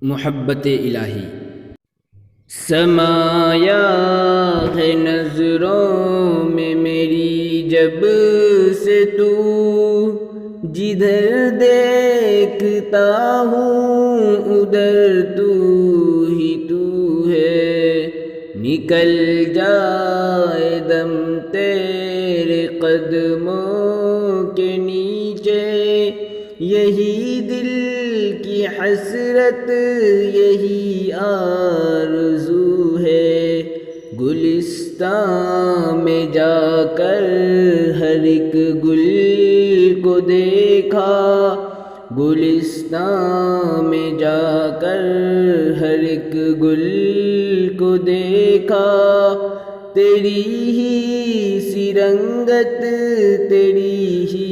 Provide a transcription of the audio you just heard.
محبت الہی سمایا ہے نظروں میں میری جب سے تو، جدھر دیکھتا ہوں ادھر تو ہی تو ہے، نکل جائے دم تیرے قدموں کے نیچے، یہی دل کی حسرت یہی آرزو ہے، گلستان میں جا کر ہر ایک گل کو دیکھا، گلستان میں جا کر ہر ایک گل کو دیکھا، تیری ہی سی رنگت تیری ہی